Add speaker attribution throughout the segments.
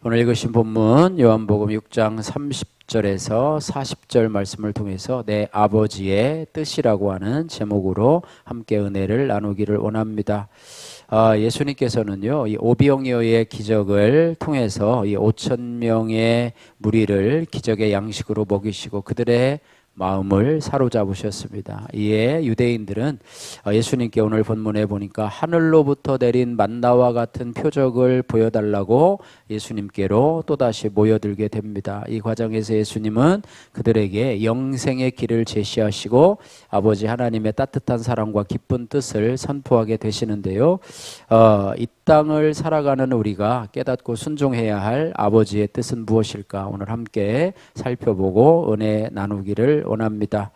Speaker 1: 오늘 읽으신 본문 요한복음 6장 30절에서 40절 말씀을 통해서 내 아버지의 뜻이라고 하는 제목으로 함께 은혜를 나누기를 원합니다. 예수님께서는요, 이 오병이어의 기적을 통해서 이 5,000명의 무리를 기적의 양식으로 먹이시고 그들의 마음을 사로잡으셨습니다. 이에 유대인들은 예수님께 오늘 본문에 보니까 하늘로부터 내린 만나와 같은 표적을 보여달라고 예수님께로 또다시 모여들게 됩니다. 이 과정에서 예수님은 그들에게 영생의 길을 제시하시고 아버지 하나님의 따뜻한 사랑과 기쁜 뜻을 선포하게 되시는데요. 이 땅을 살아가는 우리가 깨닫고 순종해야 할 아버지의 뜻은 무엇일까? 오늘 함께 살펴보고 은혜 나누기를 원합니다.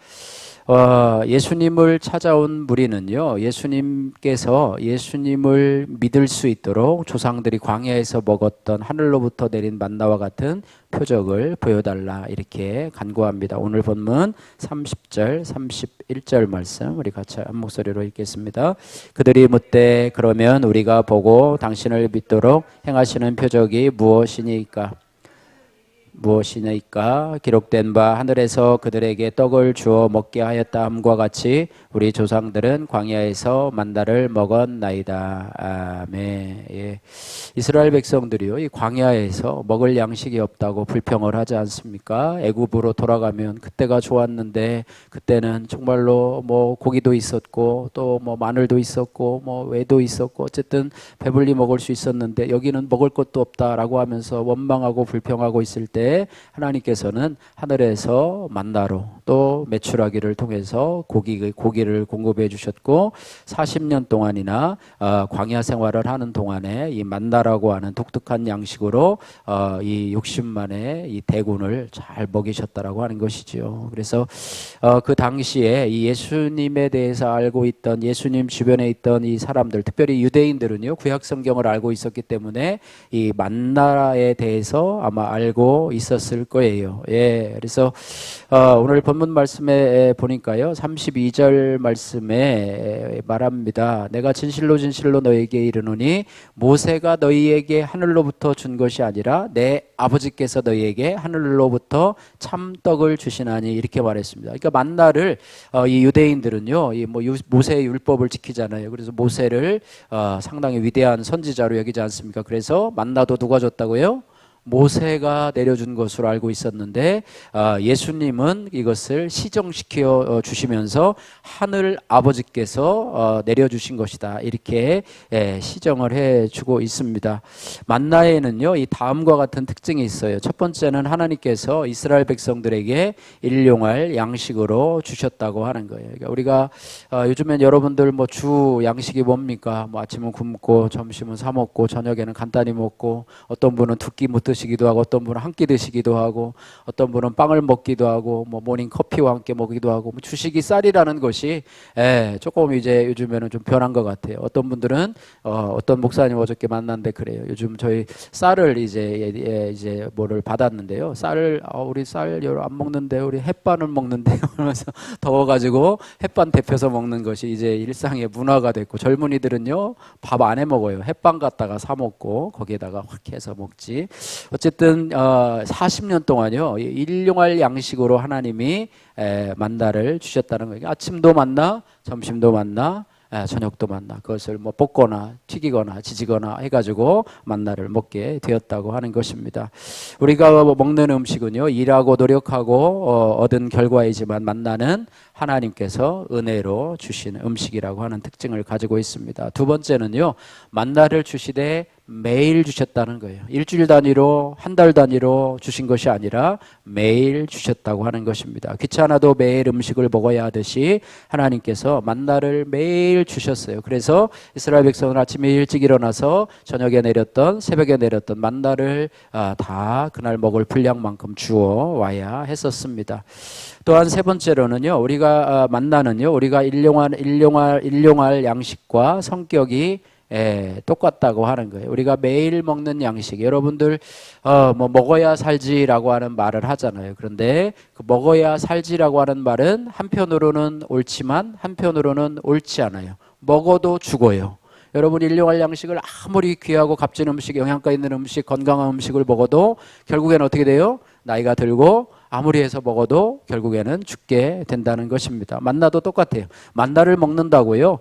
Speaker 1: 예수님을 찾아온 무리는요, 예수님께서 예수님을 믿을 수 있도록 조상들이 광야에서 먹었던 하늘로부터 내린 만나와 같은 표적을 보여달라 이렇게 간구합니다. 오늘 본문 30절 31절 말씀 우리 같이 한 목소리로 읽겠습니다. 그들이 묻되 그러면 우리가 보고 당신을 믿도록 행하시는 표적이 무엇이니까? 기록된 바 하늘에서 그들에게 떡을 주어 먹게 하였다 함과 같이 우리 조상들은 광야에서 만나를 먹었나이다. 아멘. 예. 이스라엘 백성들이요, 이 광야에서 먹을 양식이 없다고 불평을 하지 않습니까? 애굽으로 돌아가면 그때가 좋았는데 그때는 정말로 뭐 고기도 있었고 또 뭐 마늘도 있었고 뭐 외도 있었고 어쨌든 배불리 먹을 수 있었는데 여기는 먹을 것도 없다라고 하면서 원망하고 불평하고 있을 때 하나님께서는 하늘에서 만나로 또 메추라기를 통해서 고기를 공급해 주셨고 40년 동안이나 광야 생활을 하는 동안에 이 만나라고 하는 독특한 양식으로 이 60만의 이 대군을 잘 먹이셨다라고 하는 것이지요. 그래서 그 당시에 이 예수님에 대해서 알고 있던 예수님 주변에 있던 이 사람들, 특별히 유대인들은요, 구약 성경을 알고 있었기 때문에 이 만나에 대해서 아마 알고 있었을 거예요. 예, 그래서 오늘 본문 말씀에 보니까요, 32절 말씀에 말합니다. 내가 진실로 너희에게 이르노니 모세가 너희에게 하늘로부터 준 것이 아니라 내 아버지께서 너희에게 하늘로부터 참떡을 주시나니 이렇게 말했습니다. 그러니까 만나를 이 유대인들은요, 이 뭐 모세의 율법을 지키잖아요. 그래서 모세를 상당히 위대한 선지자로 여기지 않습니까? 그래서 만나도 누가 줬다고요? 모세가 내려준 것으로 알고 있었는데 예수님은 이것을 시정시켜 주시면서 하늘 아버지께서 내려주신 것이다 이렇게 시정을 해주고 있습니다. 만나에는요, 이 다음과 같은 특징이 있어요. 첫 번째는 하나님께서 이스라엘 백성들에게 일용할 양식으로 주셨다고 하는 거예요. 그러니까 우리가 요즘엔 여러분들 뭐 주 양식이 뭡니까? 뭐 아침은 굶고 점심은 사 먹고 저녁에는 간단히 먹고 어떤 분은 두 끼 못 드시기도 하고 어떤 분은 한 끼 드시기도 하고 어떤 분은 빵을 먹기도 하고 뭐 모닝 커피와 함께 먹기도 하고 뭐 주식이 쌀이라는 것이 조금 이제 요즘에는 좀 변한 것 같아요. 어떤 분들은 어떤 목사님 어저께 만났는데 그래요. 요즘 저희 쌀을 이제 뭐를 받았는데요. 쌀을 우리 쌀 안 먹는데 우리 햇반을 먹는데요. 그러면서 더워가지고 햇반 데펴서 먹는 것이 이제 일상의 문화가 됐고 젊은이들은요 밥 안 해 먹어요. 햇반 갖다가 사 먹고 거기에다가 확 해서 먹지. 어쨌든 40년 동안요 일용할 양식으로 하나님이 만나를 주셨다는 거예요. 아침도 만나, 점심도 만나, 저녁도 만나. 그것을 뭐 볶거나 튀기거나 지지거나 해가지고 만나를 먹게 되었다고 하는 것입니다. 우리가 먹는 음식은요 일하고 노력하고 얻은 결과이지만 만나는 하나님께서 은혜로 주신 음식이라고 하는 특징을 가지고 있습니다. 두 번째는요, 만나를 주시되 매일 주셨다는 거예요. 일주일 단위로, 한 달 단위로 주신 것이 아니라 매일 주셨다고 하는 것입니다. 귀찮아도 매일 음식을 먹어야 하듯이 하나님께서 만나를 매일 주셨어요. 그래서 이스라엘 백성은 아침에 일찍 일어나서 저녁에 내렸던, 새벽에 내렸던 만나를 다 그날 먹을 분량만큼 주어 와야 했었습니다. 또한 세 번째로는요, 우리가 만나는요, 우리가 일용할 양식과 성격이 똑같다고 하는 거예요. 우리가 매일 먹는 양식, 여러분들 뭐 먹어야 살지라고 하는 말을 하잖아요. 그런데 그 먹어야 살지라고 하는 말은 한편으로는 옳지만 한편으로는 옳지 않아요. 먹어도 죽어요. 여러분 일용할 양식을 아무리 귀하고 값진 음식, 영양가 있는 음식, 건강한 음식을 먹어도 결국에는 어떻게 돼요? 나이가 들고 아무리 해서 먹어도 결국에는 죽게 된다는 것입니다. 만나도 똑같아요. 만나를 먹는다고요.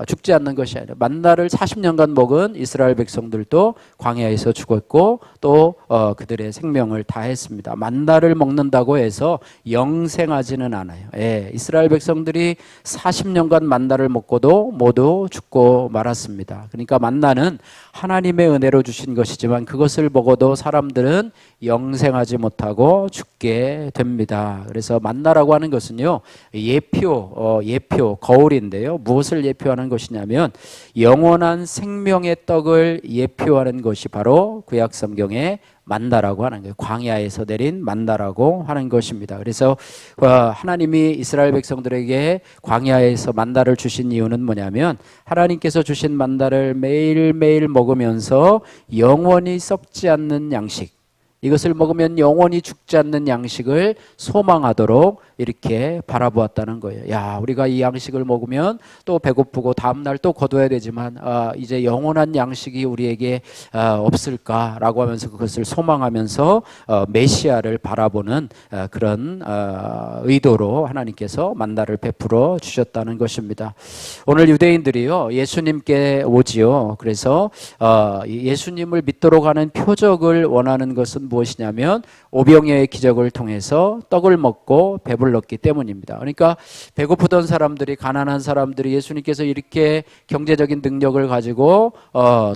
Speaker 1: 죽지 않는 것이 아니라 만나를 40년간 먹은 이스라엘 백성들도 광야에서 죽었고 또 그들의 생명을 다했습니다. 만나를 먹는다고 해서 영생하지는 않아요. 예, 이스라엘 백성들이 40년간 만나를 먹고도 모두 죽고 말았습니다. 그러니까 만나는 하나님의 은혜로 주신 것이지만 그것을 먹어도 사람들은 영생하지 못하고 죽게 됩니다. 그래서 만나라고 하는 것은요, 예표, 거울인데요. 무엇을 예표하는 것이냐면 영원한 생명의 떡을 예표하는 것이 바로 구약 성경의 만나라고 하는 거예요. 광야에서 내린 만나라고 하는 것입니다. 그래서 하나님이 이스라엘 백성들에게 광야에서 만나를 주신 이유는 뭐냐면 하나님께서 주신 만나를 매일매일 먹으면서 영원히 썩지 않는 양식, 이것을 먹으면 영원히 죽지 않는 양식을 소망하도록 이렇게 바라보았다는 거예요. 야, 우리가 이 양식을 먹으면 또 배고프고 다음날 또 거둬야 되지만 이제 영원한 양식이 우리에게 없을까라고 하면서 그것을 소망하면서 메시아를 바라보는 그런 의도로 하나님께서 만나를 베풀어 주셨다는 것입니다. 오늘 유대인들이요, 예수님께 오지요. 그래서 예수님을 믿도록 하는 표적을 원하는 것은 무엇이냐면 오병이어의 기적을 통해서 떡을 먹고 배불렀기 때문입니다. 그러니까 배고프던 사람들이, 가난한 사람들이 예수님께서 이렇게 경제적인 능력을 가지고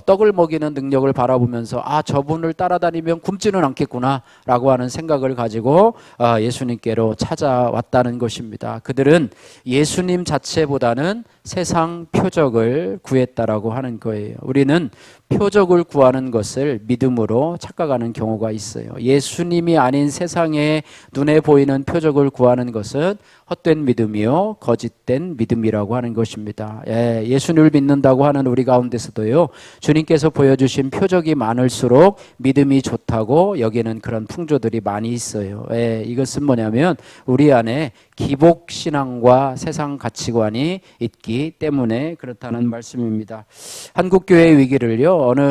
Speaker 1: 떡을 먹이는 능력을 바라보면서 저분을 따라다니면 굶지는 않겠구나 라고 하는 생각을 가지고 예수님께로 찾아왔다는 것입니다. 그들은 예수님 자체보다는 세상 표적을 구했다라고 하는 거예요. 우리는 표적을 구하는 것을 믿음으로 착각하는 경우가 있어요. 예수님이 아닌 세상에 눈에 보이는 표적을 구하는 것은 헛된 믿음이요, 거짓된 믿음이라고 하는 것입니다. 예수님을 믿는다고 하는 우리 가운데서도요, 주님께서 보여주신 표적이 많을수록 믿음이 좋다고 여기는 그런 풍조들이 많이 있어요. 이것은 뭐냐면 우리 안에 기복신앙과 세상 가치관이 있기 때문에 그렇다는 말씀입니다. 한국교회의 위기를요, 어느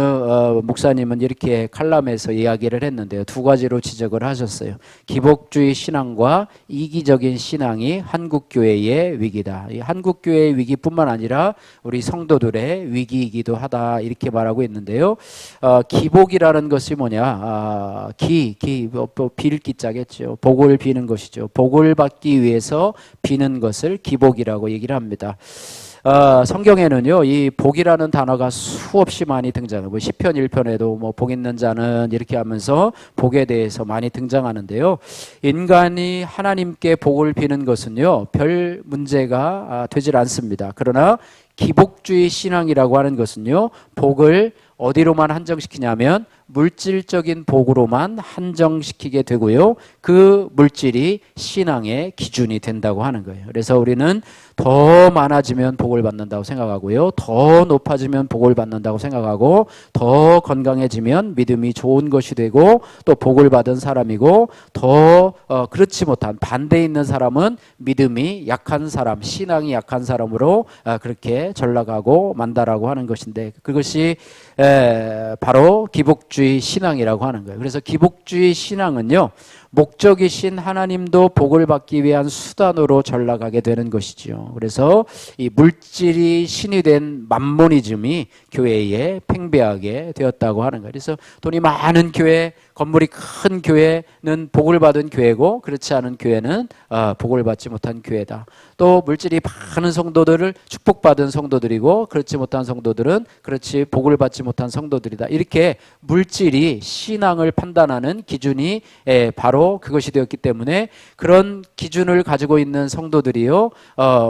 Speaker 1: 목사님은 이렇게 칼럼에서 이야기를 했는데요, 두 가지로 지적을 하셨어요. 기복주의 신앙과 이기적인 신앙이 한국교회의 위기다. 이 한국교회의 위기뿐만 아니라 우리 성도들의 위기이기도 하다, 이렇게 말하고 있는데요. 기복이라는 것이 뭐냐? 빌 기자겠죠. 복을 비는 것이죠. 복을 받기 위해서 비는 것을 기복이라고 얘기를 합니다. 성경에는요, 이 복이라는 단어가 수없이 많이 등장해요. 시편 1편에도 복 있는 자는 이렇게 하면서 복에 대해서 많이 등장하는데요. 인간이 하나님께 복을 비는 것은요, 별 문제가 되질 않습니다. 그러나 기복주의 신앙이라고 하는 것은요, 복을 어디로만 한정시키냐면 물질적인 복으로만 한정시키게 되고요, 그 물질이 신앙의 기준이 된다고 하는 거예요. 그래서 우리는 더 많아지면 복을 받는다고 생각하고요, 더 높아지면 복을 받는다고 생각하고, 더 건강해지면 믿음이 좋은 것이 되고 또 복을 받은 사람이고, 더 그렇지 못한 반대에 있는 사람은 믿음이 약한 사람, 신앙이 약한 사람으로 그렇게 전락하고 만다라고 하는 것인데, 그것이 바로 기복주의 신앙이라고 하는 거예요. 그래서 기복주의 신앙은요, 목적이신 하나님도 복을 받기 위한 수단으로 전락하게 되는 것이지요. 그래서 이 물질이 신이 된 맘모니즘이 교회에 팽배하게 되었다고 하는 거예요. 그래서 돈이 많은 교회, 건물이 큰 교회는 복을 받은 교회고, 그렇지 않은 교회는 복을 받지 못한 교회다. 또 물질이 많은 성도들을 축복받은 성도들이고, 그렇지 못한 성도들은 그렇지 복을 받지 못한 성도들이다. 이렇게 물질이 신앙을 판단하는 기준이 바로 그것이 되었기 때문에, 그런 기준을 가지고 있는 성도들이요,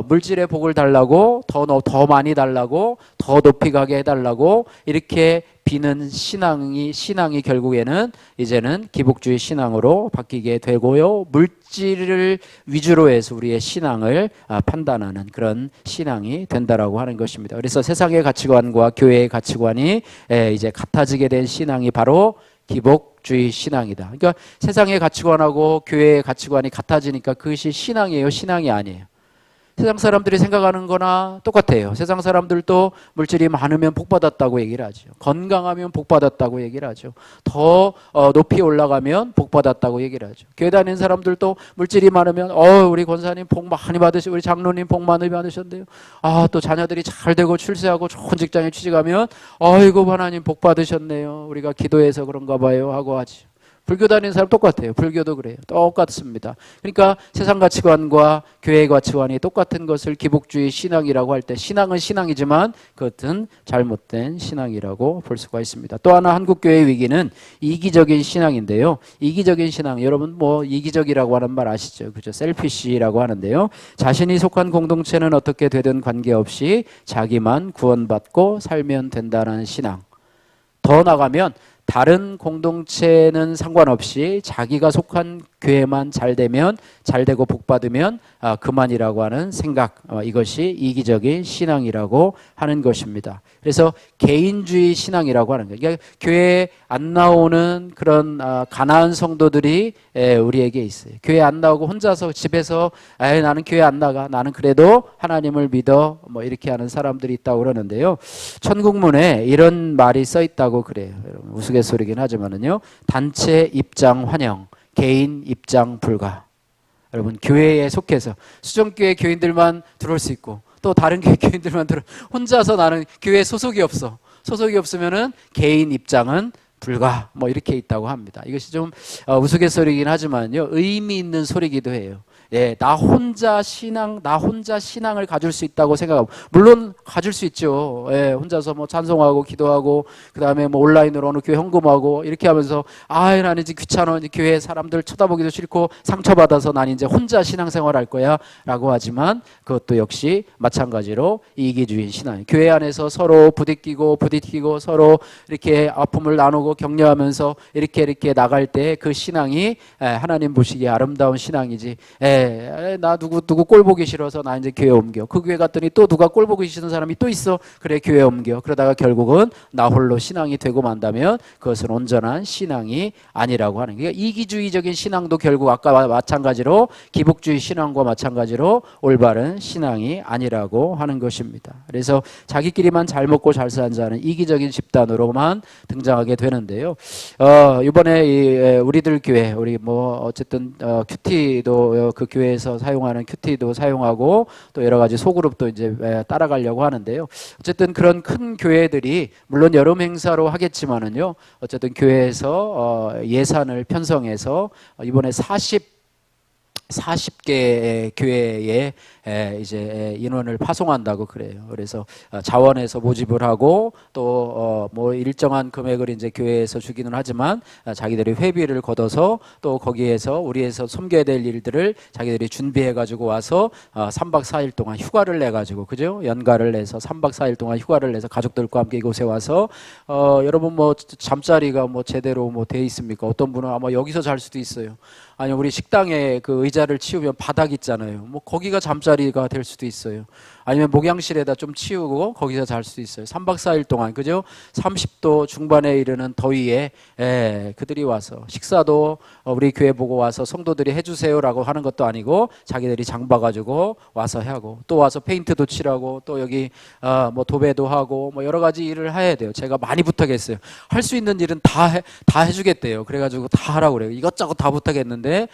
Speaker 1: 물질의 복을 달라고, 더 많이 달라고, 더 높이 가게 해달라고 이렇게 비는 신앙이 결국에는 이제는 기복주의 신앙으로 바뀌게 되고요, 물질을 위주로 해서 우리의 신앙을 판단하는 그런 신앙이 된다라고 하는 것입니다. 그래서 세상의 가치관과 교회의 가치관이 이제 같아지게 된 신앙이 바로 기복주의 신앙이다. 그러니까 세상의 가치관하고 교회의 가치관이 같아지니까 그것이 신앙이에요, 신앙이 아니에요? 세상 사람들이 생각하는 거나 똑같아요. 세상 사람들도 물질이 많으면 복 받았다고 얘기를 하죠. 건강하면 복 받았다고 얘기를 하죠. 더 높이 올라가면 복 받았다고 얘기를 하죠. 교회 다니는 사람들도 물질이 많으면 우리 권사님 복 많이 받으시고 우리 장로님 복 많이 받으셨는데요. 또 자녀들이 잘 되고 출세하고 좋은 직장에 취직하면 아이고 하나님 복 받으셨네요. 우리가 기도해서 그런가 봐요 하고 하죠. 불교 다니는 사람 똑같아요. 불교도 그래요. 똑같습니다. 그러니까 세상 가치관과 교회의 가치관이 똑같은 것을 기복주의 신앙이라고 할 때 신앙은 신앙이지만 그것은 잘못된 신앙이라고 볼 수가 있습니다. 또 하나 한국교회의 위기는 이기적인 신앙인데요. 이기적인 신앙, 여러분 뭐 이기적이라고 하는 말 아시죠? 그죠? 셀피시라고 하는데요. 자신이 속한 공동체는 어떻게 되든 관계없이 자기만 구원받고 살면 된다는 신앙. 더 나가면 다른 공동체는 상관없이 자기가 속한 교회만 잘 되면 잘 되고 복 받으면 그만이라고 하는 생각, 이것이 이기적인 신앙이라고 하는 것입니다. 그래서 개인주의 신앙이라고 하는 거예요. 그러니까 교회에 안 나오는 그런 가난한 성도들이 우리에게 있어요. 교회 안 나오고 혼자서 집에서 나는 교회 안 나가, 나는 그래도 하나님을 믿어, 뭐 이렇게 하는 사람들이 있다고 그러는데요. 천국문에 이런 말이 써 있다고 그래요. 여러분 우스갯소리긴 하지만은요. 단체 입장 환영, 개인 입장 불가. 여러분 교회에 속해서 수정교회 교인들만 들어올 수 있고 또 다른 교회 교인들만 혼자서 나는 교회에 소속이 없어. 소속이 없으면은 개인 입장은 불가. 뭐 이렇게 있다고 합니다. 이것이 좀 우스갯소리긴 하지만요. 의미 있는 소리기도 해요. 나 혼자 신앙을 가질 수 있다고 생각하고, 물론 가질 수 있죠. 혼자서 뭐 찬송하고 기도하고 그다음에 뭐 온라인으로 어느 교회 헌금하고 이렇게 하면서 나는 이제 귀찮아, 이제 교회 사람들 쳐다보기도 싫고 상처받아서 난 이제 혼자 신앙생활 할 거야라고 하지만 그것도 역시 마찬가지로 이기주의 신앙. 교회 안에서 서로 부딪히고 서로 이렇게 아픔을 나누고 격려하면서 이렇게 나갈 때 그 신앙이 하나님 보시기에 아름다운 신앙이지. 나 누구 꼴 보기 싫어서 나 이제 교회 옮겨. 그 교회 갔더니 또 누가 꼴 보기 싫은 사람이 또 있어. 그래 교회 옮겨. 그러다가 결국은 나 홀로 신앙이 되고 만다면 그것은 온전한 신앙이 아니라고 하는 거예요. 이기주의적인 신앙도 결국 아까 마찬가지로 기복주의 신앙과 마찬가지로 올바른 신앙이 아니라고 하는 것입니다. 그래서 자기끼리만 잘 먹고 잘 사는 자는 이기적인 집단으로만 등장하게 되는데요. 이번에 우리들 교회 우리 뭐 어쨌든 큐티도 그 교회에서 사용하는 큐티도 사용하고 또 여러 가지 소그룹도 이제 따라가려고 하는데요. 어쨌든 그런 큰 교회들이 물론 여름 행사로 하겠지만은요. 어쨌든 교회에서 예산을 편성해서 이번에 40개 교회에 이제 인원을 파송한다고 그래요. 그래서 자원에서 모집을 하고 또 뭐 일정한 금액을 이제 교회에서 주기는 하지만 자기들이 회비를 걷어서 또 거기에서 우리에서 섬겨야 될 일들을 자기들이 준비해 가지고 와서 3박 4일 동안 휴가를 내 가지고 그죠? 연가를 내서 3박 4일 동안 휴가를 내서 가족들과 함께 이곳에 와서 여러분 뭐 잠자리가 뭐 제대로 뭐 돼 있습니까? 어떤 분은 아마 여기서 잘 수도 있어요. 아니 우리 식당에 그 의자를 치우면 바닥 있잖아요. 뭐 거기가 잠자리가 될 수도 있어요. 아니면 목양실에다 좀 치우고 거기서 잘 수도 있어요. 3박 4일 동안 그죠? 30도 중반에 이르는 더위에 그들이 와서 식사도 우리 교회 보고 와서 성도들이 해주세요라고 하는 것도 아니고 자기들이 장 봐가지고 와서 하고 또 와서 페인트도 칠하고 또 여기 뭐 도배도 하고 뭐 여러 가지 일을 해야 돼요. 제가 많이 부탁했어요. 할 수 있는 일은 다 해주겠대요. 그래가지고 다 하라고 그래요. 이것저것 다 부탁했는데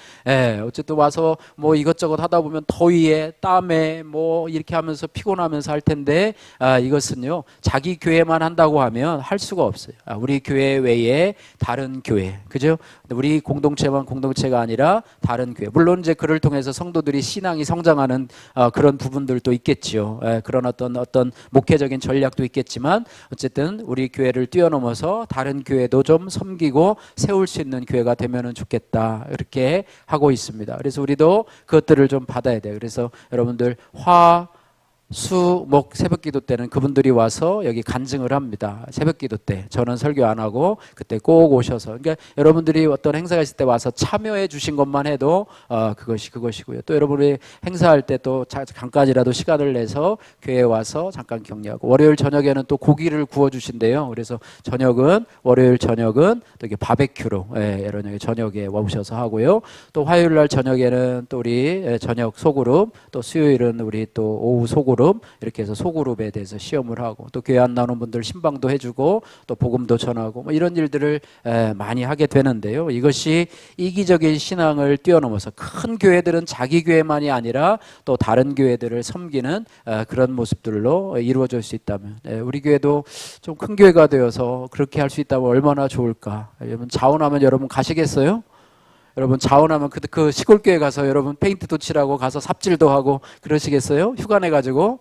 Speaker 1: 어쨌든 와서 뭐 이것저것 하다 보면 더위에 땀에 뭐 이렇게 하면서 피곤하면서 할 텐데 이것은요 자기 교회만 한다고 하면 할 수가 없어요. 우리 교회 외에 다른 교회 그죠? 우리 공동체만 공동체가 아니라 다른 교회 물론 이제 그를 통해서 성도들이 신앙이 성장하는 그런 부분들도 있겠지요. 그런 어떤 목회적인 전략도 있겠지만 어쨌든 우리 교회를 뛰어넘어서 다른 교회도 좀 섬기고 세울 수 있는 교회가 되면은 좋겠다 이렇게 하고 있습니다. 그래서 우리도 그것들을 좀 받아야 돼요. 그래서 여러분들 수목 새벽기도 때는 그분들이 와서 여기 간증을 합니다. 새벽기도 때 저는 설교 안 하고 그때 꼭 오셔서, 그러니까 여러분들이 어떤 행사가 있을 때 와서 참여해 주신 것만 해도 그것이 그것이고요. 또 여러분이 행사할 때 또 잠깐이라도 시간을 내서 교회에 와서 잠깐 격려하고, 월요일 저녁에는 또 고기를 구워 주신대요. 그래서 월요일 저녁은 또 이렇게 바베큐로 이런 저녁에 오셔서 하고요. 또 화요일 날 저녁에는 또 우리 저녁 소그룹, 또 수요일은 우리 또 오후 소그룹, 이렇게 해서 소그룹에 대해서 시험을 하고, 또 교회 안 나오는 분들 신방도 해주고 또 복음도 전하고 뭐 이런 일들을 많이 하게 되는데요. 이것이 이기적인 신앙을 뛰어넘어서 큰 교회들은 자기 교회만이 아니라 또 다른 교회들을 섬기는 그런 모습들로 이루어질 수 있다면, 우리 교회도 좀 큰 교회가 되어서 그렇게 할 수 있다면 얼마나 좋을까. 여러분 자원하면 여러분 가시겠어요? 여러분 자원하면 그 시골교회 가서 여러분 페인트도 칠하고 가서 삽질도 하고 그러시겠어요? 휴가 내가지고.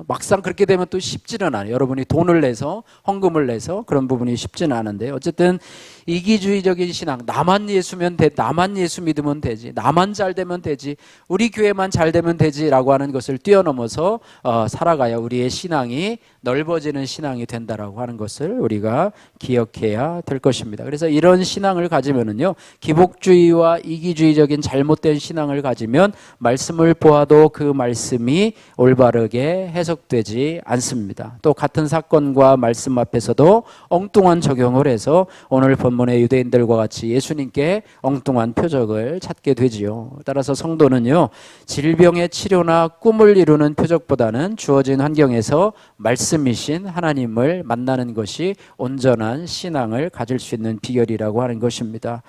Speaker 1: 막상 그렇게 되면 또 쉽지는 않아요. 여러분이 돈을 내서 헌금을 내서 그런 부분이 쉽지는 않은데, 어쨌든 이기주의적인 신앙, 나만 예수면 나만 예수 믿으면 되지, 나만 잘 되면 되지, 우리 교회만 잘 되면 되지라고 하는 것을 뛰어넘어서 살아가야 우리의 신앙이 넓어지는 신앙이 된다라고 하는 것을 우리가 기억해야 될 것입니다. 그래서 이런 신앙을 가지면은요, 기복주의와 이기주의적인 잘못된 신앙을 가지면 말씀을 보아도 그 말씀이 올바르게 해석되지 않습니다. 또 같은 사건과 말씀 앞에서도 엉뚱한 적용을 해서 오늘 본문의 유대인들과 같이 예수님께 엉뚱한 표적을 찾게 되지요. 따라서 성도는요, 질병의 치료나 꿈을 이루는 표적보다는 주어진 환경에서 말씀이신 하나님을 만나는 것이 온전한 신앙을 가질 수 있는 비결이라고 하는 것입니다.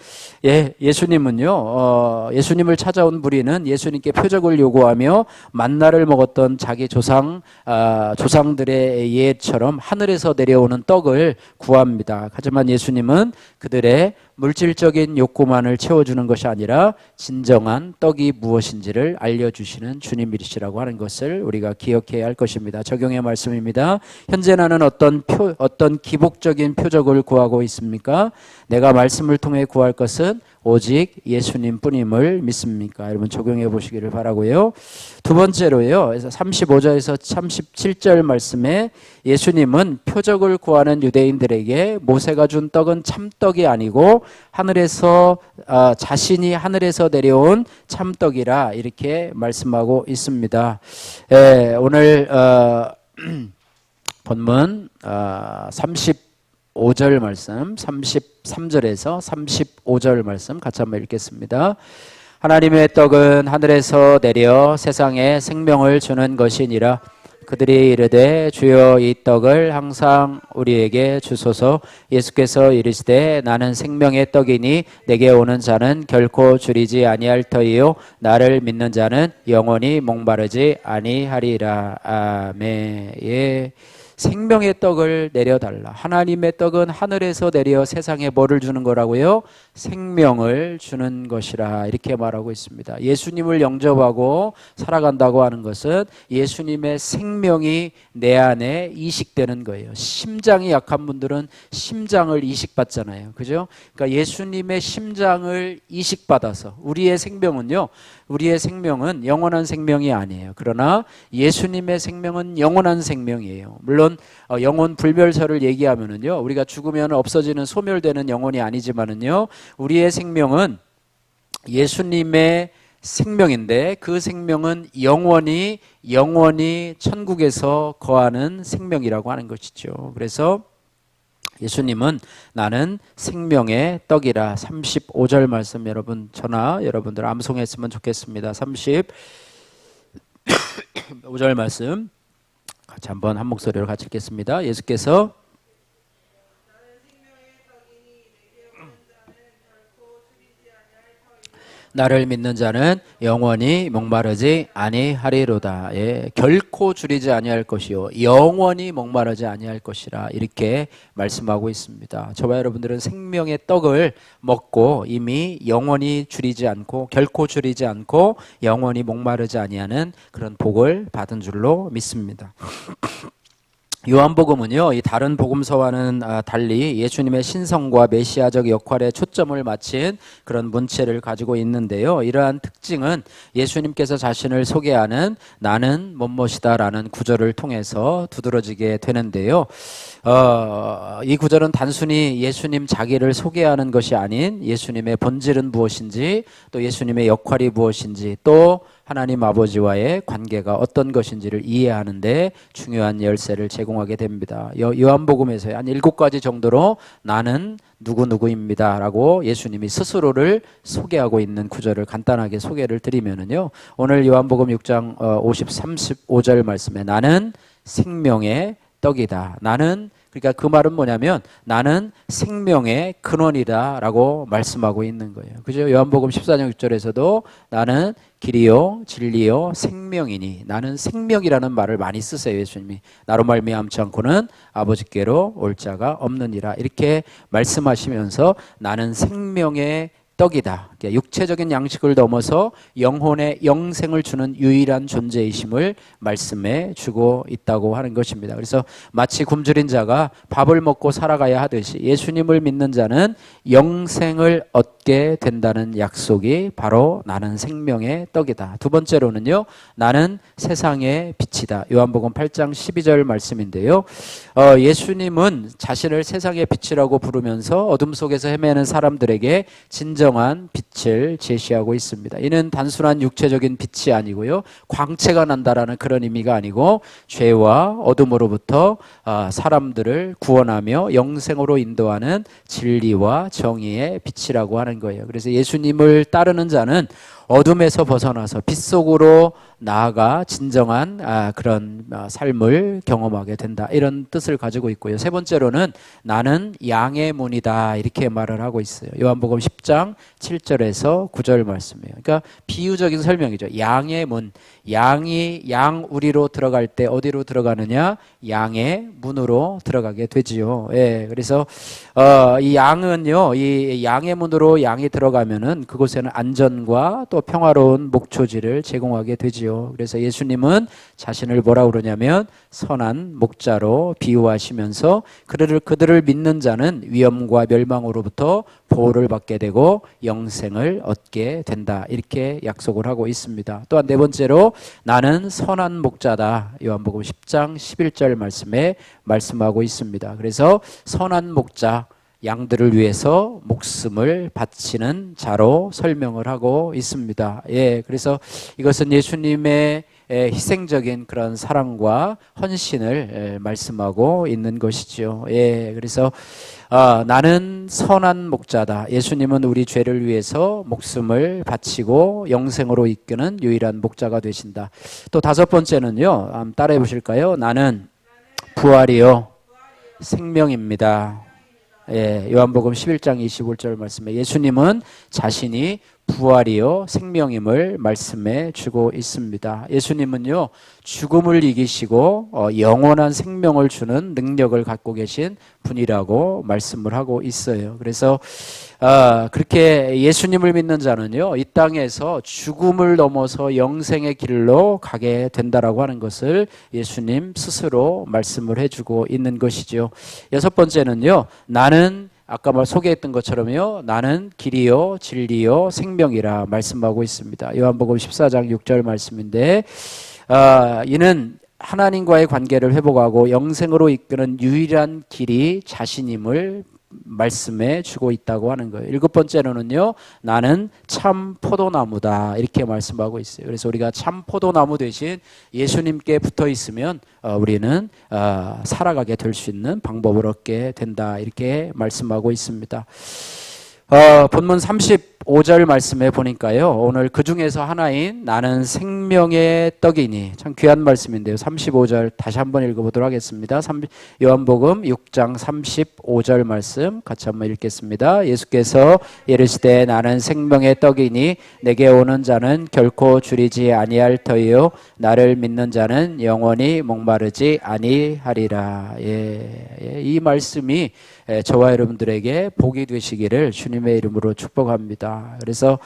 Speaker 1: 예수님은요, 예수님을 찾아온 무리는 예수님께 표적을 요구하며 만나를 먹었던 자기 조상들의 예처럼 하늘에서 내려오는 떡을 구합니다. 하지만 예수님은 그들의 물질적인 욕구만을 채워주는 것이 아니라 진정한 떡이 무엇인지를 알려주시는 주님이시라고 하는 것을 우리가 기억해야 할 것입니다. 적용의 말씀입니다. 현재 나는 어떤 기복적인 표적을 구하고 있습니까? 내가 말씀을 통해 구할 것은 오직 예수님 뿐임을 믿습니까? 여러분 적용해 보시기를 바라고요. 두 번째로요, 35절에서 37절 말씀에 예수님은 표적을 구하는 유대인들에게 모세가 준 떡은 참떡이 아니고 하늘에서 자신이 하늘에서 내려온 참떡이라 이렇게 말씀하고 있습니다. 오늘 본문 35절 말씀, 33절에서 35절 말씀 같이 한번 읽겠습니다. 하나님의 떡은 하늘에서 내려 세상에 생명을 주는 것이니라. 그들이 이르되 주여 이 떡을 항상 우리에게 주소서. 예수께서 이르시되 나는 생명의 떡이니 내게 오는 자는 결코 줄이지 아니할 터이요 나를 믿는 자는 영원히 목마르지 아니하리라. 아멘. 생명의 떡을 내려달라. 하나님의 떡은 하늘에서 내려 세상에 뭐를 주는 거라고요? 생명을 주는 것이라 이렇게 말하고 있습니다. 예수님을 영접하고 살아간다고 하는 것은 예수님의 생명이 내 안에 이식되는 거예요. 심장이 약한 분들은 심장을 이식받잖아요. 그죠? 그러니까 예수님의 심장을 이식받아서 우리의 생명은 영원한 생명이 아니에요. 그러나 예수님의 생명은 영원한 생명이에요. 물론 영혼 불멸설을 얘기하면은요, 우리가 죽으면 없어지는 소멸되는 영혼이 아니지만은요, 우리의 생명은 예수님의 생명인데 그 생명은 영원히 천국에서 거하는 생명이라고 하는 것이죠. 그래서 예수님은 나는 생명의 떡이라. 35절 말씀 여러분 여러분들 암송했으면 좋겠습니다. 35절 말씀 같이 한번 한 목소리로 같이 읽겠습니다. 예수께서 나를 믿는 자는 영원히 목마르지 아니하리로다. 결코 줄이지 아니할 것이요 영원히 목마르지 아니할 것이라 이렇게 말씀하고 있습니다. 저와 여러분들은 생명의 떡을 먹고 이미 영원히 줄이지 않고 결코 줄이지 않고 영원히 목마르지 아니하는 그런 복을 받은 줄로 믿습니다. 요한복음은요, 이 다른 복음서와는 달리 예수님의 신성과 메시아적 역할에 초점을 맞춘 그런 문체를 가지고 있는데요. 이러한 특징은 예수님께서 자신을 소개하는 나는 뭐뭐이다라는 구절을 통해서 두드러지게 되는데요. 이 구절은 단순히 예수님 자기를 소개하는 것이 아닌 예수님의 본질은 무엇인지, 또 예수님의 역할이 무엇인지, 또 하나님 아버지와의 관계가 어떤 것인지를 이해하는 데 중요한 열쇠를 제공하게 됩니다. 요한복음에서 한 7가지 정도로 나는 누구누구입니다 라고 예수님이 스스로를 소개하고 있는 구절을 간단하게 소개를 드리면은요, 오늘 요한복음 6장 35절 말씀에 나는 생명의 떡이다. 나는, 그러니까 그 말은 뭐냐면 나는 생명의 근원이다 라고 말씀하고 있는 거예요. 그죠? 요한복음 14장 6절에서도 나는 길이요 진리요 생명이니, 나는 생명이라는 말을 많이 쓰세요. 예수님이 나로 말미암지 않고는 아버지께로 올 자가 없느니라 이렇게 말씀하시면서 나는 생명의 떡이다. 육체적인 양식을 넘어서 영혼의 영생을 주는 유일한 존재이심을 말씀해 주고 있다고 하는 것입니다. 그래서 마치 굶주린 자가 밥을 먹고 살아가야 하듯이 예수님을 믿는 자는 영생을 얻게 된다는 약속이 바로 나는 생명의 떡이다. 두 번째로는요, 나는 세상의 빛이다. 요한복음 8장 12절 말씀인데요. 예수님은 자신을 세상의 빛이라고 부르면서 어둠 속에서 헤매는 사람들에게 진정한 빛을 제시하고 있습니다. 이는 단순한 육체적인 빛이 아니고요, 광채가 난다라는 그런 의미가 아니고 죄와 어둠으로부터 사람들을 구원하며 영생으로 인도하는 진리와 정의의 빛이라고 하는 거예요. 그래서 예수님을 따르는 자는 어둠에서 벗어나서 빛 속으로 나아가 진정한 그런 삶을 경험하게 된다, 이런 뜻을 가지고 있고요. 세 번째로는 나는 양의 문이다 이렇게 말을 하고 있어요. 요한복음 10장 7절에서 9절 말씀이에요. 그러니까 비유적인 설명이죠. 양의 문, 양이 양우리로 들어갈 때 어디로 들어가느냐? 양의 문으로 들어가게 되지요. 예, 그래서 이 양은요, 이 양의 문으로 양이 들어가면은 그곳에는 안전과 또 평화로운 목초지를 제공하게 되지요. 그래서 예수님은 자신을 뭐라 그러냐면 선한 목자로 비유하시면서 그들을 믿는 자는 위험과 멸망으로부터 보호를 받게 되고 영생을 얻게 된다 이렇게 약속을 하고 있습니다. 또한 네 번째로 나는 선한 목자다. 요한복음 10장 11절 말씀에 말씀하고 있습니다. 그래서 선한 목자, 양들을 위해서 목숨을 바치는 자로 설명을 하고 있습니다. 예, 그래서 이것은 예수님의 희생적인 그런 사랑과 헌신을 말씀하고 있는 것이죠. 예, 그래서 나는 선한 목자다. 예수님은 우리 죄를 위해서 목숨을 바치고 영생으로 이끄는 유일한 목자가 되신다. 또 다섯 번째는요, 한번 따라해 보실까요? 나는 부활이요 생명입니다. 예, 요한복음 11장 25절 말씀에 예수님은 자신이 부활이요 생명임을 말씀해 주고 있습니다. 예수님은요 죽음을 이기시고 영원한 생명을 주는 능력을 갖고 계신 분이라고 말씀을 하고 있어요. 그래서 그렇게 예수님을 믿는 자는요 이 땅에서 죽음을 넘어서 영생의 길로 가게 된다라고 하는 것을 예수님 스스로 말씀을 해주고 있는 것이죠. 여섯 번째는요, 나는 아까 소개했던 것처럼요, 나는 길이요 진리요 생명이라 말씀하고 있습니다. 요한복음 14장 6절 말씀인데 이는 하나님과의 관계를 회복하고 영생으로 이끄는 유일한 길이 자신임을 말씀해 주고 있다고 하는 거예요. 일곱 번째로는요, 나는 참 포도나무다 이렇게 말씀하고 있어요. 그래서 우리가 참 포도나무 대신 예수님께 붙어 있으면 우리는 살아가게 될 수 있는 방법을 얻게 된다 이렇게 말씀하고 있습니다. 본문 35절 말씀에 보니까요, 오늘 그 중에서 하나인 나는 생명의 떡이니, 참 귀한 말씀인데요. 35절 다시 한번 읽어보도록 하겠습니다. 요한복음 6장 35절 말씀 같이 한번 읽겠습니다. 예수께서 이르시되 나는 생명의 떡이니 내게 오는 자는 결코 줄이지 아니할 터이요 나를 믿는 자는 영원히 목마르지 아니하리라. 예, 이 말씀이 저와 여러분들에게 복이 되시기를 주님의 이름으로 축복합니다. 그래서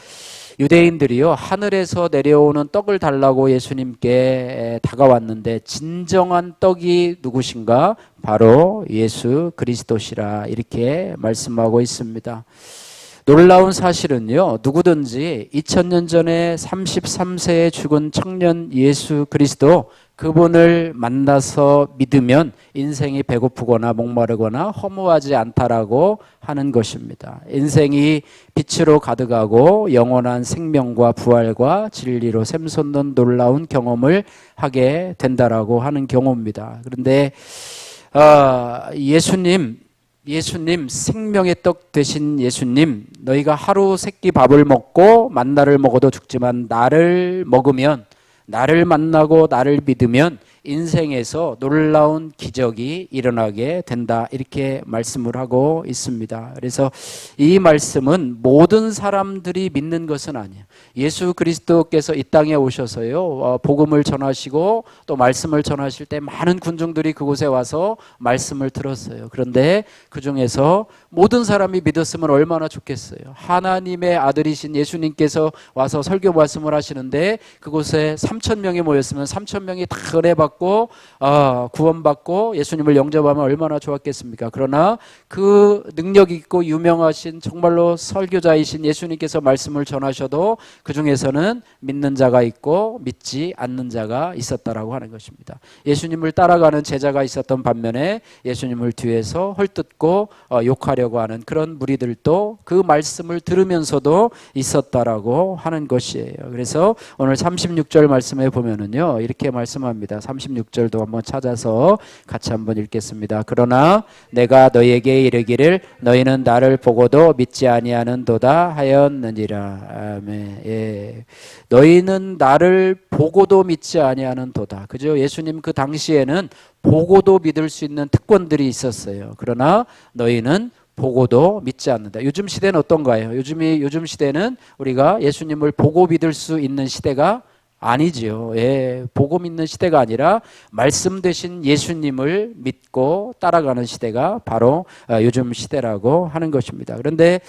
Speaker 1: 유대인들이요, 하늘에서 내려오는 떡을 달라고 예수님께 다가왔는데 진정한 떡이 누구신가? 바로 예수 그리스도시라 이렇게 말씀하고 있습니다. 놀라운 사실은요, 누구든지 2000년 전에 33세에 죽은 청년 예수 그리스도, 그분을 만나서 믿으면 인생이 배고프거나 목마르거나 허무하지 않다라고 하는 것입니다. 인생이 빛으로 가득하고 영원한 생명과 부활과 진리로 샘솟는 놀라운 경험을 하게 된다라고 하는 경우입니다. 그런데 예수님 생명의 떡 되신 예수님, 너희가 하루 세끼 밥을 먹고 만나를 먹어도 죽지만 나를 먹으면, 나를 만나고 나를 믿으면 인생에서 놀라운 기적이 일어나게 된다, 이렇게 말씀을 하고 있습니다. 그래서 이 말씀은 모든 사람들이 믿는 것은 아니에요. 예수 그리스도께서 이 땅에 오셔서요, 복음을 전하시고 또 말씀을 전하실 때 많은 군중들이 그곳에 와서 말씀을 들었어요. 그런데 그 중에서 모든 사람이 믿었으면 얼마나 좋겠어요. 하나님의 아들이신 예수님께서 와서 설교 말씀을 하시는데 그곳에 3,000명이 모였으면 3,000명이 다 은혜 받고 구원받고 예수님을 영접하면 얼마나 좋았겠습니까? 그러나 그 능력 있고 유명하신 정말로 설교자이신 예수님께서 말씀을 전하셔도 그 중에서는 믿는 자가 있고 믿지 않는 자가 있었다라고 하는 것입니다. 예수님을 따라가는 제자가 있었던 반면에 예수님을 뒤에서 헐뜯고 욕하려고 하는 그런 무리들도 그 말씀을 들으면서도 있었다라고 하는 것이에요. 그래서 오늘 36절 말씀에 보면은요, 이렇게 말씀합니다. 36절도 한번 찾아서 같이 한번 읽겠습니다. 그러나 내가 너희에게 이르기를 너희는 나를 보고도 믿지 아니하는도다 하였느니라. 아멘. 예. 너희는 나를 보고도 믿지 아니하는도다. 그죠? 예수님 그 당시에는 보고도 믿을 수 있는 특권들이 있었어요. 그러나 너희는 보고도 믿지 않는다. 요즘 시대는 어떤가요? 요즘 시대는 우리가 예수님을 보고 믿을 수 있는 시대가 아니지요. 예, 보고 믿는 시대가 아니라 말씀 되신 예수님을 믿고 따라가는 시대가 바로 요즘 시대라고 하는 것입니다. 그런데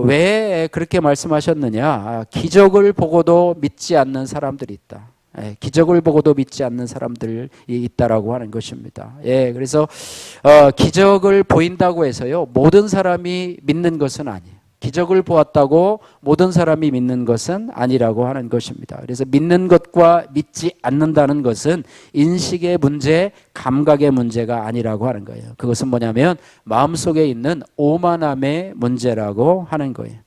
Speaker 1: 왜 그렇게 말씀하셨느냐? 기적을 보고도 믿지 않는 사람들이 있다. 예, 기적을 보고도 믿지 않는 사람들이 있다라고 하는 것입니다. 예, 그래서 기적을 보인다고 해서요, 모든 사람이 믿는 것은 아니에요. 기적을 보았다고 모든 사람이 믿는 것은 아니라고 하는 것입니다. 그래서 믿는 것과 믿지 않는다는 것은 인식의 문제, 감각의 문제가 아니라고 하는 거예요. 그것은 뭐냐면 마음속에 있는 오만함의 문제라고 하는 거예요.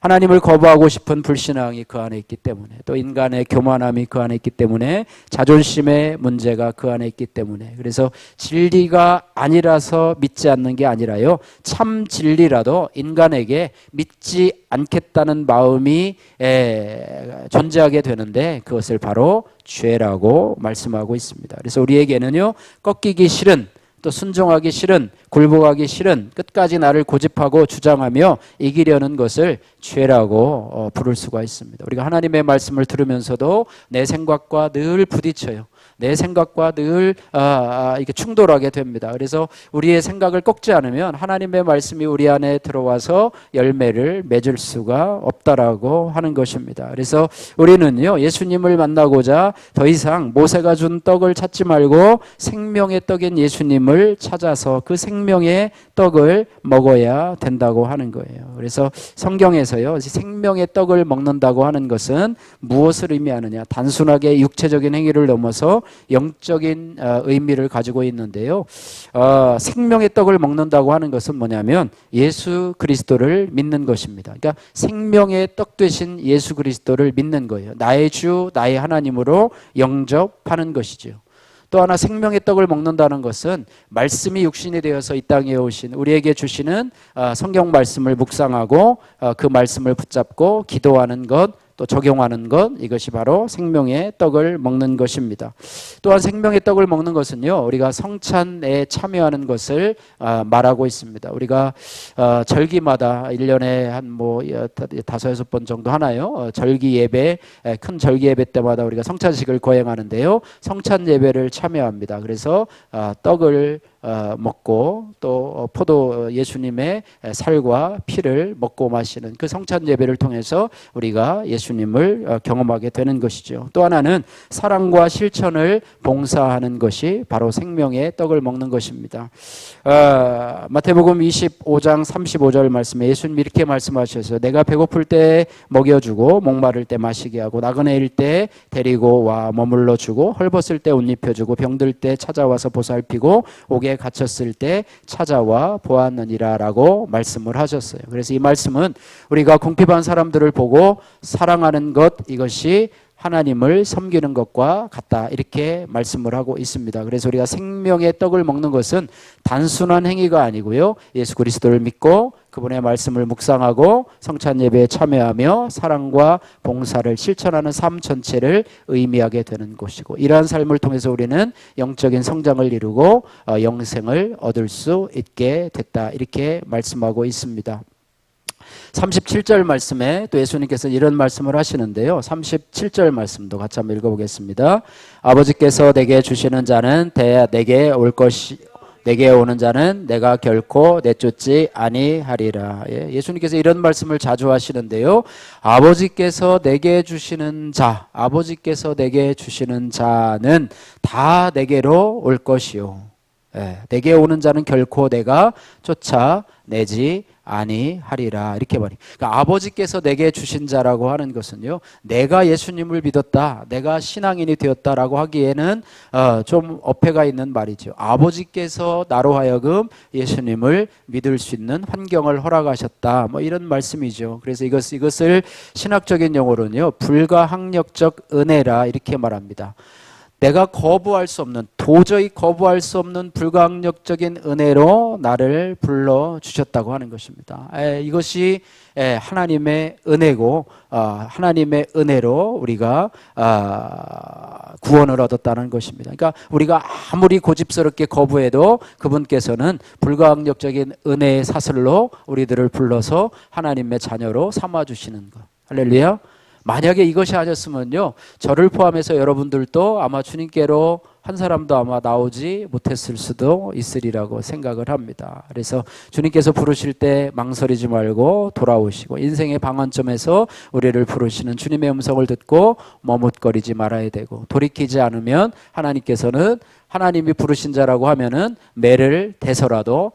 Speaker 1: 하나님을 거부하고 싶은 불신앙이 그 안에 있기 때문에, 또 인간의 교만함이 그 안에 있기 때문에, 자존심의 문제가 그 안에 있기 때문에, 그래서 진리가 아니라서 믿지 않는 게 아니라요, 참 진리라도 인간에게 믿지 않겠다는 마음이 존재하게 되는데 그것을 바로 죄라고 말씀하고 있습니다. 그래서 우리에게는요, 꺾이기 싫은, 또 순종하기 싫은, 굴복하기 싫은, 끝까지 나를 고집하고 주장하며 이기려는 것을 죄라고 부를 수가 있습니다. 우리가 하나님의 말씀을 들으면서도 내 생각과 늘 부딪혀요. 내 생각과 늘 이렇게 충돌하게 됩니다. 그래서 우리의 생각을 꺾지 않으면 하나님의 말씀이 우리 안에 들어와서 열매를 맺을 수가 없다라고 하는 것입니다. 그래서 우리는요, 예수님을 만나고자 더 이상 모세가 준 떡을 찾지 말고 생명의 떡인 예수님을 찾아서 그 생명의 떡을 먹어야 된다고 하는 거예요. 그래서 성경에서요, 생명의 떡을 먹는다고 하는 것은 무엇을 의미하느냐? 단순하게 육체적인 행위를 넘어서 영적인 의미를 가지고 있는데요. 생명의 떡을 먹는다고 하는 것은 뭐냐면 예수 그리스도를 믿는 것입니다. 그러니까 생명의 떡 되신 예수 그리스도를 믿는 거예요. 나의 주, 나의 하나님으로 영접하는 것이죠. 또 하나, 생명의 떡을 먹는다는 것은 말씀이 육신이 되어서 이 땅에 오신 우리에게 주시는 성경 말씀을 묵상하고 그 말씀을 붙잡고 기도하는 것, 또 적용하는 것, 이것이 바로 생명의 떡을 먹는 것입니다. 또한 생명의 떡을 먹는 것은요, 우리가 성찬에 참여하는 것을 말하고 있습니다. 우리가 절기마다 1년에 한 5-6번 정도 하나요? 절기 예배, 큰 절기 예배 때마다 우리가 성찬식을 거행하는데요, 성찬 예배를 참여합니다. 그래서 떡을 먹고 또 포도 예수님의 살과 피를 먹고 마시는 그 성찬 예배를 통해서 우리가 예수님을 경험하게 되는 것이죠. 또 하나는 사랑과 실천을 봉사하는 것이 바로 생명의 떡을 먹는 것입니다. 마태복음 25장 35절 말씀에 예수님 이렇게 말씀하셔서 내가 배고플 때 먹여주고 목마를 때 마시게 하고 나그네일 때 데리고 와 머물러 주고 헐벗을 때 옷 입혀주고 병들 때 찾아와서 보살피고 옥에 갇혔을 때 찾아와 보았느니라 라고 말씀을 하셨어요. 그래서 이 말씀은 우리가 궁핍한 사람들을 보고 사랑하는 것, 이것이 하나님을 섬기는 것과 같다, 이렇게 말씀을 하고 있습니다. 그래서 우리가 생명의 떡을 먹는 것은 단순한 행위가 아니고요, 예수 그리스도를 믿고 그분의 말씀을 묵상하고 성찬 예배에 참여하며 사랑과 봉사를 실천하는 삶 전체를 의미하게 되는 것이고, 이러한 삶을 통해서 우리는 영적인 성장을 이루고 영생을 얻을 수 있게 됐다, 이렇게 말씀하고 있습니다. 37절 말씀에 또 예수님께서 이런 말씀을 하시는데요. 37절 말씀도 같이 한번 읽어보겠습니다. 아버지께서 내게 주시는 자는 내게 올 것이 내게 오는 자는 내가 결코 내쫓지 아니하리라. 예수님께서 이런 말씀을 자주 하시는데요. 아버지께서 내게 주시는 자, 아버지께서 내게 주시는 자는 다 내게로 올 것이요. 내게 오는 자는 결코 내가 쫓아내지 아니하리라, 이렇게 말해요. 그러니까 아버지께서 내게 주신 자라고 하는 것은요, 내가 예수님을 믿었다, 내가 신앙인이 되었다라고 하기에는 좀 어폐가 있는 말이죠. 아버지께서 나로 하여금 예수님을 믿을 수 있는 환경을 허락하셨다, 뭐 이런 말씀이죠. 그래서 이것을 신학적인 용어로는요, 불가항력적 은혜라, 이렇게 말합니다. 내가 거부할 수 없는, 도저히 거부할 수 없는 불가항력적인 은혜로 나를 불러주셨다고 하는 것입니다. 이것이 하나님의 은혜고, 하나님의 은혜로 우리가 구원을 얻었다는 것입니다. 그러니까 우리가 아무리 고집스럽게 거부해도 그분께서는 불가항력적인 은혜의 사슬로 우리들을 불러서 하나님의 자녀로 삼아주시는 것. 할렐루야. 만약에 이것이 아니었으면요, 저를 포함해서 여러분들도 아마 주님께로 한 사람도 아마 나오지 못했을 수도 있으리라고 생각을 합니다. 그래서 주님께서 부르실 때 망설이지 말고 돌아오시고, 인생의 방언점에서 우리를 부르시는 주님의 음성을 듣고 머뭇거리지 말아야 되고, 돌이키지 않으면 하나님께서는 하나님이 부르신 자라고 하면은 매를 대서라도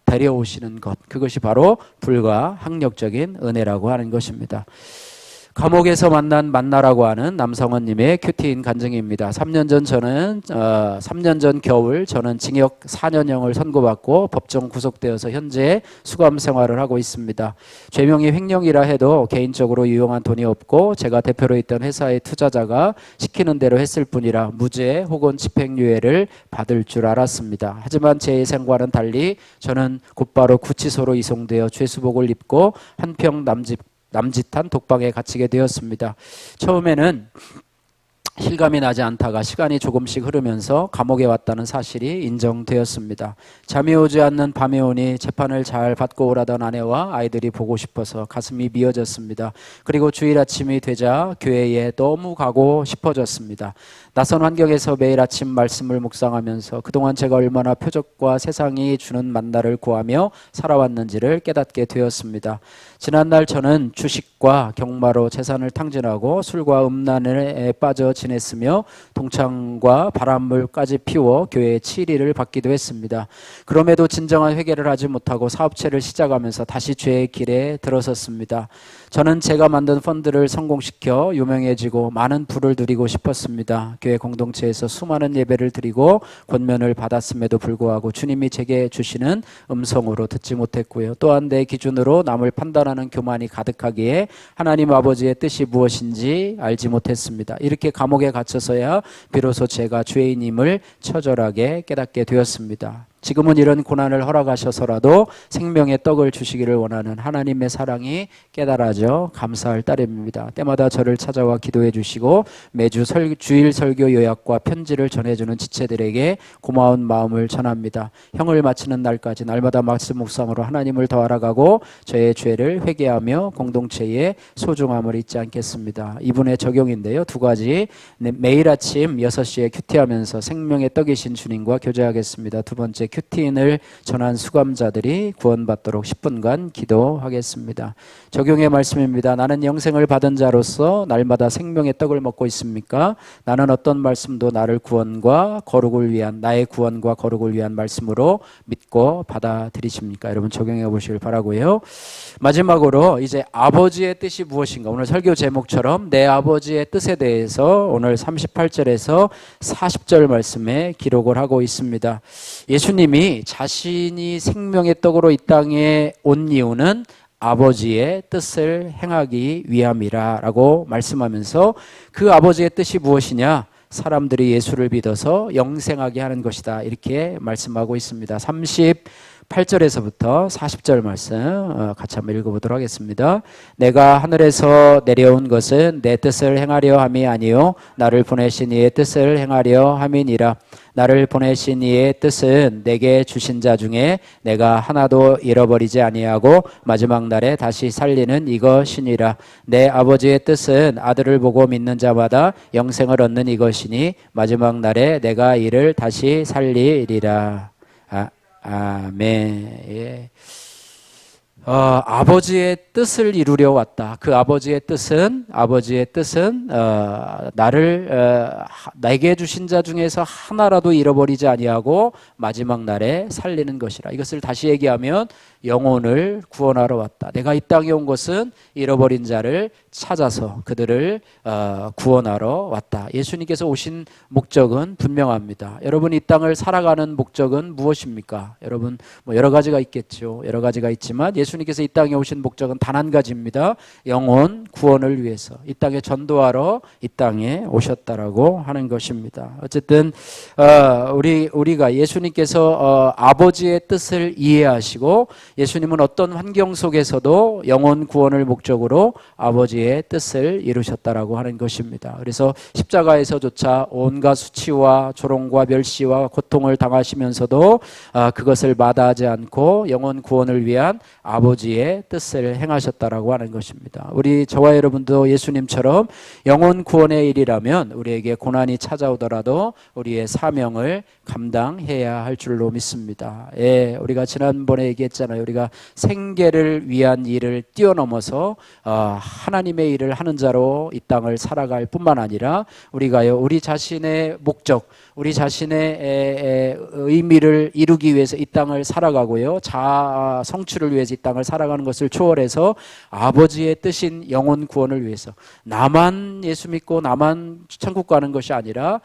Speaker 1: 데려오시는 것, 그것이 바로 불가항력적인 은혜라고 하는 것입니다. 감옥에서 만난 만나라고 하는 남성원님의 큐티인 간증입니다. 3년 전 겨울 저는 징역 4년형을 선고받고 법정 구속되어서 현재 수감 생활을 하고 있습니다. 죄명이 횡령이라 해도 개인적으로 유용한 돈이 없고 제가 대표로 있던 회사의 투자자가 시키는 대로 했을 뿐이라 무죄 혹은 집행유예를 받을 줄 알았습니다. 하지만 제 예상과는 달리 저는 곧바로 구치소로 이송되어 죄수복을 입고 한평 남짓한 독방에 갇히게 되었습니다. 처음에는 실감이 나지 않다가 시간이 조금씩 흐르면서 감옥에 왔다는 사실이 인정되었습니다. 잠이 오지 않는 밤에 오니 재판을 잘 받고 오라던 아내와 아이들이 보고 싶어서 가슴이 미어졌습니다. 그리고 주일 아침이 되자 교회에 너무 가고 싶어졌습니다. 낯선 환경에서 매일 아침 말씀을 묵상하면서 그동안 제가 얼마나 표적과 세상이 주는 만나를 구하며 살아왔는지를 깨닫게 되었습니다. 지난날 저는 주식과 경마로 재산을 탕진하고 술과 음란에 빠져 지냈으며 동창과 바람물까지 피워 교회의 치리를 받기도 했습니다. 그럼에도 진정한 회개를 하지 못하고 사업체를 시작하면서 다시 죄의 길에 들어섰습니다. 저는 제가 만든 펀드를 성공시켜 유명해지고 많은 부를 누리고 싶었습니다. 교회 공동체에서 수많은 예배를 드리고 권면을 받았음에도 불구하고 주님이 제게 주시는 음성으로 듣지 못했고요. 또한 내 기준으로 남을 판단하는 교만이 가득하기에 하나님 아버지의 뜻이 무엇인지 알지 못했습니다. 이렇게 감옥에 갇혀서야 비로소 제가 죄인임을 처절하게 깨닫게 되었습니다. 지금은 이런 고난을 허락하셔서라도 생명의 떡을 주시기를 원하는 하나님의 사랑이 깨달아져 감사할 따름입니다. 때마다 저를 찾아와 기도해 주시고 매주 주일 설교 요약과 편지를 전해주는 지체들에게 고마운 마음을 전합니다. 형을 마치는 날까지 날마다 말씀 묵상으로 하나님을 더 알아가고 저의 죄를 회개하며 공동체의 소중함을 잊지 않겠습니다. 이분의 적용인데요. 두 가지. 매일 아침 6시에 큐티하면서 생명의 떡이신 주님과 교제하겠습니다. 두 번째, 큐티인을 전한 수감자들이 구원받도록 10분간 기도하겠습니다. 적용의 말씀입니다. 나는 영생을 받은 자로서 날마다 생명의 떡을 먹고 있습니까? 나는 어떤 말씀도 나의 구원과 거룩을 위한 말씀으로 믿고 받아들이십니까? 여러분 적용해 보시길 바라고요. 마지막으로 이제 아버지의 뜻이 무엇인가? 오늘 설교 제목처럼 내 아버지의 뜻에 대해서 오늘 38절에서 40절 말씀에 기록을 하고 있습니다. 예수님이 자신이 생명의 떡으로 이 땅에 온 이유는 아버지의 뜻을 행하기 위함이라 라고 말씀하면서 그 아버지의 뜻이 무엇이냐? 사람들이 예수를 믿어서 영생하게 하는 것이다. 이렇게 말씀하고 있습니다. 38절에서부터 40절 말씀 같이 한번 읽어보도록 하겠습니다. 내가 하늘에서 내려온 것은 내 뜻을 행하려 함이 아니요 나를 보내신 이의 뜻을 행하려 함이니라. 나를 보내신 이의 뜻은 내게 주신 자 중에 내가 하나도 잃어버리지 아니하고 마지막 날에 다시 살리는 이것이니라. 내 아버지의 뜻은 아들을 보고 믿는 자마다 영생을 얻는 이것이니 마지막 날에 내가 이를 다시 살리리라. 아멘. 예. 아버지의 뜻을 이루려 왔다. 그 아버지의 뜻은 내게 주신 자 중에서 하나라도 잃어버리지 아니하고 마지막 날에 살리는 것이라. 이것을 다시 얘기하면 영혼을 구원하러 왔다. 내가 이 땅에 온 것은 잃어버린 자를 찾아서 그들을 구원하러 왔다. 예수님께서 오신 목적은 분명합니다. 여러분, 이 땅을 살아가는 목적은 무엇입니까? 여러분, 여러 가지가 있겠죠. 여러 가지가 있지만 예수님께서 이 땅에 오신 목적은 단 한 가지입니다. 영혼 구원을 위해서 이 땅에 전도하러 이 땅에 오셨다라고 하는 것입니다. 어쨌든 우리가 예수님께서 아버지의 뜻을 이해하시고 예수님은 어떤 환경 속에서도 영혼 구원을 목적으로 아버지의 뜻을 이루셨다라고 하는 것입니다. 그래서 십자가에서조차 온갖 수치와 조롱과 멸시와 고통을 당하시면서도 그것을 마다하지 않고 영혼 구원을 위한 아버지의 뜻을 행하셨다라고 하는 것입니다. 저와 여러분도 예수님처럼 영혼 구원의 일이라면 우리에게 고난이 찾아오더라도 우리의 사명을 감당해야 할 줄로 믿습니다. 예, 우리가 지난번에 얘기했잖아요. 우리가 생계를 위한 일을 뛰어넘어서 하나님의 일을 하는 자로 이 땅을 살아갈 뿐만 아니라 우리 자신의 목적, 우리 자신의 의미를 이루기 위해서 이 땅을 살아가고요. 자아 성취를 위해서 이 땅을 살아가는 것을 초월해서 아버지의 뜻인 영혼 구원을 위해서 나만 예수 믿고 나만 천국 가는 것이 아니라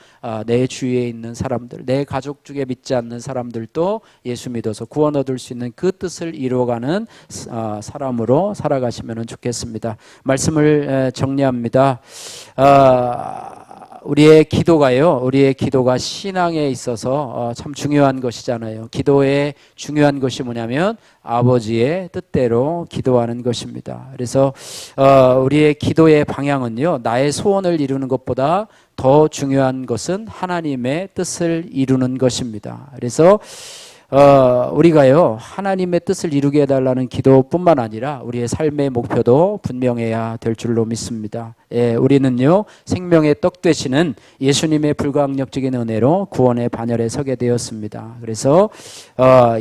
Speaker 1: 내 주위에 있는 사람들, 내 가족 중에 믿지 않는 사람들도 예수 믿어서 구원 얻을 수 있는 그 뜻을 이루어가는 사람으로 살아가시면 좋겠습니다. 말씀을 정리합니다. 우리의 기도가 신앙에 있어서 참 중요한 것이잖아요. 기도의 중요한 것이 뭐냐면 아버지의 뜻대로 기도하는 것입니다. 그래서 우리의 기도의 방향은요, 나의 소원을 이루는 것보다 더 중요한 것은 하나님의 뜻을 이루는 것입니다. 그래서 우리가요, 하나님의 뜻을 이루게 해달라는 기도뿐만 아니라 우리의 삶의 목표도 분명해야 될 줄로 믿습니다. 예, 우리는요, 생명의 떡 되시는 예수님의 불가항력적인 은혜로 구원의 반열에 서게 되었습니다. 그래서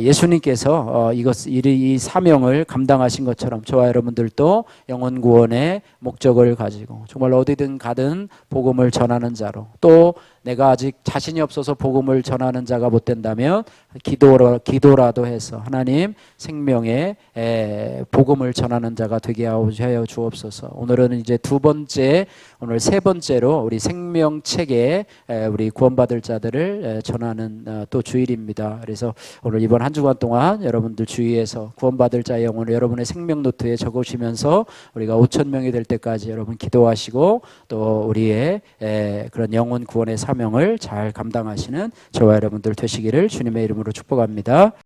Speaker 1: 예수님께서 이 사명을 감당하신 것처럼 저와 여러분들도 영혼 구원의 목적을 가지고 정말 어디든 가든 복음을 전하는 자로, 또 내가 아직 자신이 없어서 복음을 전하는 자가 못 된다면 기도라도 해서 하나님 생명의 복음을 전하는 자가 되게 하여 주옵소서. 오늘은 이제 오늘 세 번째로 우리 생명책에 우리 구원받을 자들을 전하는 또 주일입니다. 그래서 오늘 이번 한 주간 동안 여러분들 주위에서 구원받을 자의 영혼을 여러분의 생명 노트에 적으시면서 우리가 5,000명이 될 때까지 여러분 기도하시고 또 우리의 그런 영혼 구원의 사명을 잘 감당하시는 저와 여러분들 되시기를 주님의 이름으로 축복합니다. 바랍니다.